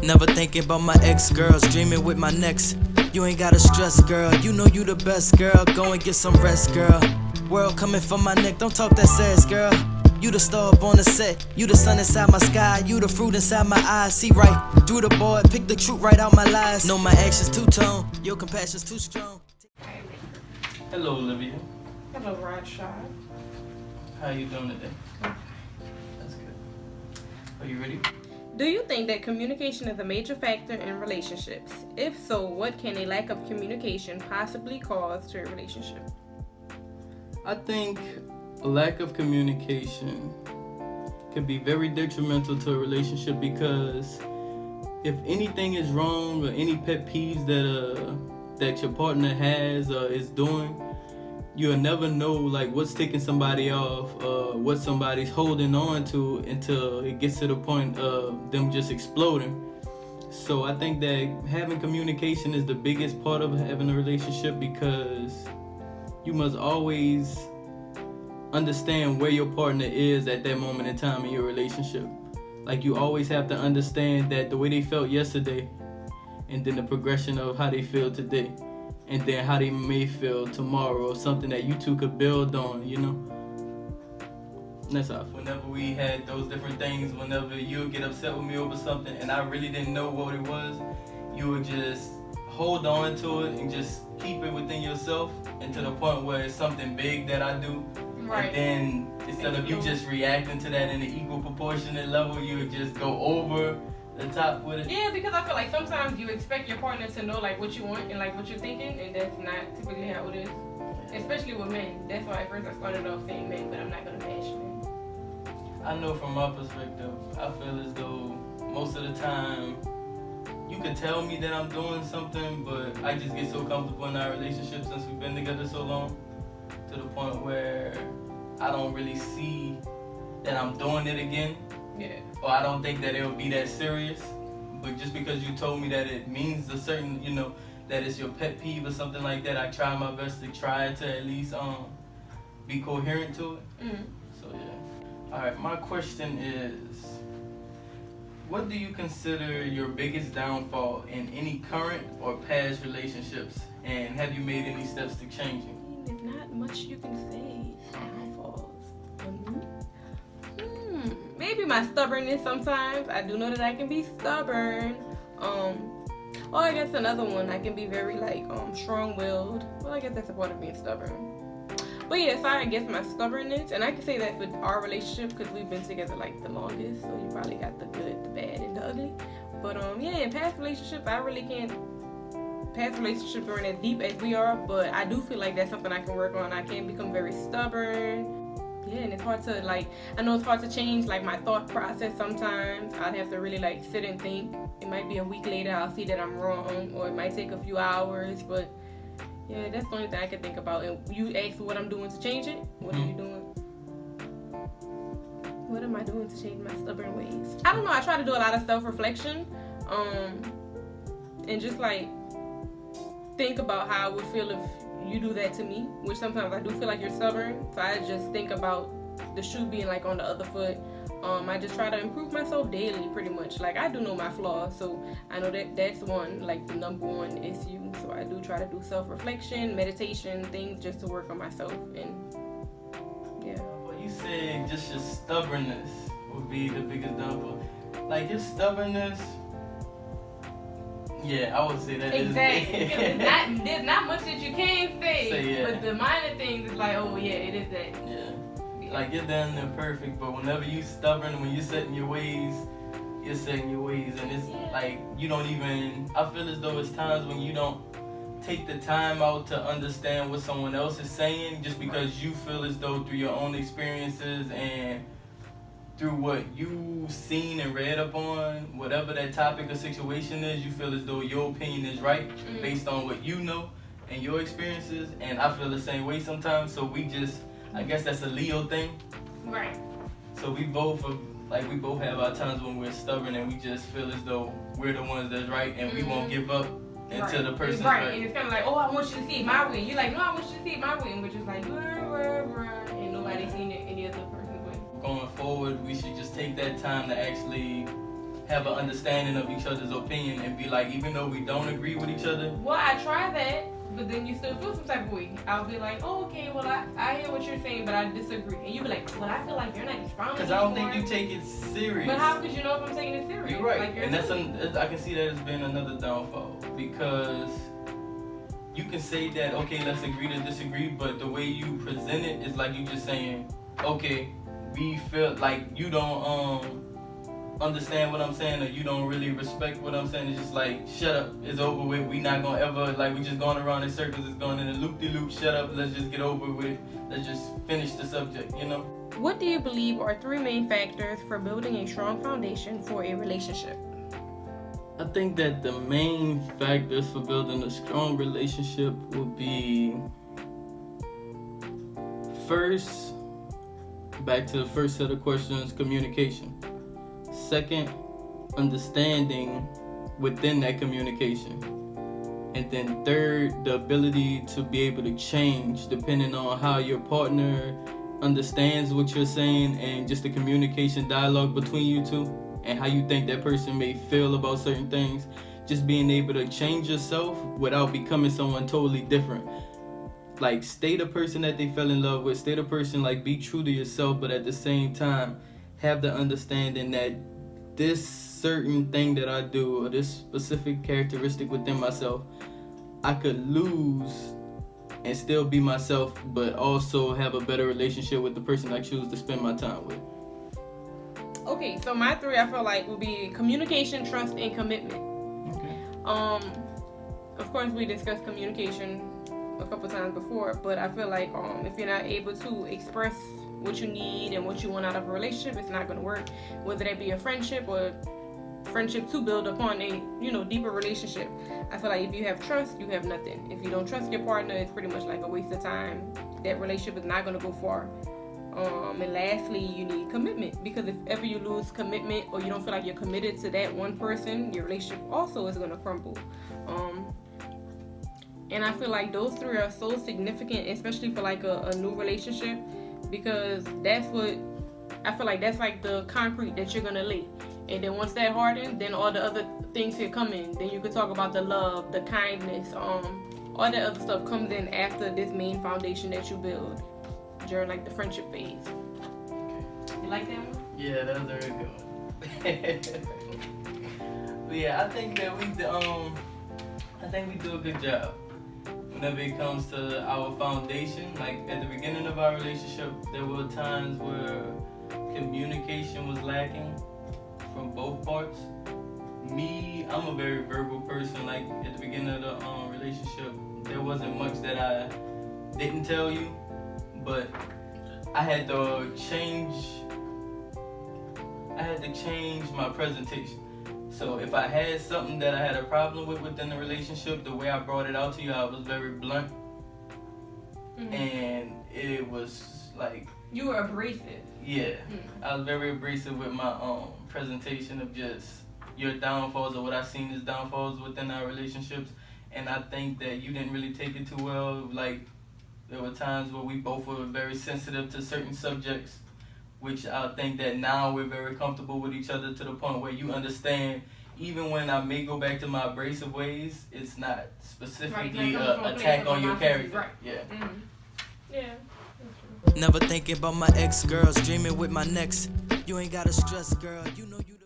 Never thinking about my ex-girls, dreaming with my next. You ain't gotta stress, girl, you know you the best, girl. Go and get some rest, girl. World coming from my neck, don't talk that sass, girl. You the star up on the set, you the sun inside my sky, you the fruit inside my eyes. See right through the board, pick the truth right out my lies. Know my actions two-tone, your compassion's too strong. Hello, Olivia. Hello, Rashad. How you doing today? That's good. Are you ready? Do you think that communication is a major factor in relationships? If so, what can a lack of communication possibly cause to a relationship? I think a lack of communication can be very detrimental to a relationship, because if anything is wrong or any pet peeves that your partner has or is doing, you'll never know like what's taking somebody off, what somebody's holding on to, until it gets to the point of them just exploding. So I think that having communication is the biggest part of having a relationship, because you must always understand where your partner is at that moment in time in your relationship. Like, you always have to understand that the way they felt yesterday, and then the progression of how they feel today, and then how they may feel tomorrow, or something that you two could build on, you know? That's how I feel. Whenever we had those different things, whenever you would get upset with me over something and I really didn't know what it was, you would just hold on to it and just keep it within yourself, and to the point where it's something big that I do. Right. And then instead of you just reacting to that in an equal proportionate level, you would just go over the top with it. Yeah, because I feel like sometimes you expect your partner to know like what you want and like what you're thinking, and that's not typically how it is. Especially with men. That's why at first I started off saying men, but I'm not gonna bash men. I know from my perspective, I feel as though most of the time you could tell me that I'm doing something, but I just get so comfortable in our relationship since we've been together so long, to the point where I don't really see that I'm doing it again. Yeah. Or I don't think that it'll be that serious. But just because you told me that it means a certain, that it's your pet peeve or something like that, I try my best to try to at least be coherent to it. Mm-hmm. So yeah. Alright, my question is, what do you consider your biggest downfall in any current or past relationships? And have you made any steps to changing? There's not much you can say. Downfalls. Maybe my stubbornness sometimes. I do know that I can be stubborn. Or I guess another one, I can be very strong-willed. Well, I guess that's a part of being stubborn. But yeah, so I guess my stubbornness, and I can say that for our relationship because we've been together like the longest, so you probably got the good, the bad, and the ugly. But in past relationships, I really can't. Past relationships aren't as deep as we are, but I do feel like that's something I can work on. I can become very stubborn. Yeah, and it's hard to I know it's hard to change my thought process sometimes. I'd have to really sit and think. It might be a week later I'll see that I'm wrong, or it might take a few hours, but yeah, that's the only thing I can think about. And you asked what I'm doing to change it. What are you doing? What am I doing to change my stubborn ways? I don't know. I try to do a lot of self-reflection, and just think about how I would feel if you do that to me, which sometimes I do feel like you're stubborn. So I just think about the shoe being on the other foot. I just try to improve myself daily, pretty much. I do know my flaws, so I know that's one, the number one issue. So I do try to do self-reflection, meditation, things just to work on myself, and yeah. Well, you said just your stubbornness would be the biggest downfall. Your stubbornness, yeah, I would say that exactly. is. There's not much that you can say, yeah. But the minor things is oh yeah, it is that. Yeah. You're down there perfect, but whenever you stubborn, when you're setting your ways, and it's you don't even, I feel as though it's times when you don't take the time out to understand what someone else is saying, just because you feel as though through your own experiences and through what you've seen and read up on, whatever that topic or situation is, you feel as though your opinion is right based on what you know and your experiences, and I feel the same way sometimes, so we just, I guess that's a Leo thing. Right. So we both have our times when we're stubborn and we just feel as though we're the ones that's right, and we won't give up until the person's right. And it's kind of I want you to see it my way. You're no, I want you to see it my way. And we're just and nobody's seen it any other person's way. Going forward, we should just take that time to actually have an understanding of each other's opinion and be like, even though we don't agree with each other. Well, I try that, but then you still feel some type of way. I'll be like, oh, okay, well, I hear what you're saying, but I disagree. And you be like, well, I feel like you're not responding. Because I don't think you take it serious. But how could you know if I'm taking it serious? You're right. Like, And I can see that as being another downfall. Because you can say that, okay, let's agree to disagree, but the way you present it is like you just saying, okay, we feel like you don't understand what I'm saying, or you don't really respect what I'm saying. It's just like, shut up, it's over with. We not gonna ever, like, we just going around in circles. It's going in a loop-de-loop. Shut up, let's just get over with. Let's just finish the subject, you know? What do you believe are 3 main factors for building a strong foundation for a relationship? I think that the main factors for building a strong relationship will be, first, back to the first set of questions, communication. Second, understanding within that communication. And then third, the ability to be able to change depending on how your partner understands what you're saying, and just the communication dialogue between you two, and how you think that person may feel about certain things. Just being able to change yourself without becoming someone totally different. Like, stay the person that they fell in love with. Stay the person, like, be true to yourself, but at the same time, have the understanding that this certain thing that I do, or this specific characteristic within myself, I could lose and still be myself, but also have a better relationship with the person I choose to spend my time with. Okay, so my 3 I feel like will be communication, trust, and commitment. Okay. Of course, we discussed communication a couple times before, but I feel like if you're not able to express what you need and what you want out of a relationship, it's not going to work. Whether that be a friendship or friendship to build upon a deeper relationship. I feel like if you have trust, you have nothing. If you don't trust your partner, it's pretty much like a waste of time. That relationship is not going to go far. And lastly, you need commitment, because if ever you lose commitment or you don't feel like you're committed to that one person, your relationship also is going to crumble. And I feel like those 3 are so significant, especially for like a new relationship, because that's what I feel like, that's like the concrete that you're gonna lay. And then once that hardens, then all the other things can come in. Then you could talk about the love, the kindness, all that other stuff comes in after this main foundation that you build during like the friendship phase. Okay. You like that one? Yeah, that was a very good one. But yeah, I think that we do a good job. Whenever it comes to our foundation, like at the beginning of our relationship, there were times where communication was lacking from both parts. Me, I'm a very verbal person. Like at the beginning of the relationship, there wasn't much that I didn't tell you, but I had to change my presentation. So if I had something that I had a problem with within the relationship, the way I brought it out to you, I was very blunt. Mm-hmm. And it was like... You were abrasive. Yeah. Mm-hmm. I was very abrasive with my presentation of just your downfalls, or what I seen as downfalls within our relationships. And I think that you didn't really take it too well. Like, there were times where we both were very sensitive to certain subjects, which I think that now we're very comfortable with each other to the point where you understand, even when I may go back to my abrasive ways, it's not specifically an attack on your character. Right. Yeah. Mm-hmm. Yeah. Never thinking about my ex-girls, dreaming with my next. You ain't gotta stress, girl. You know you the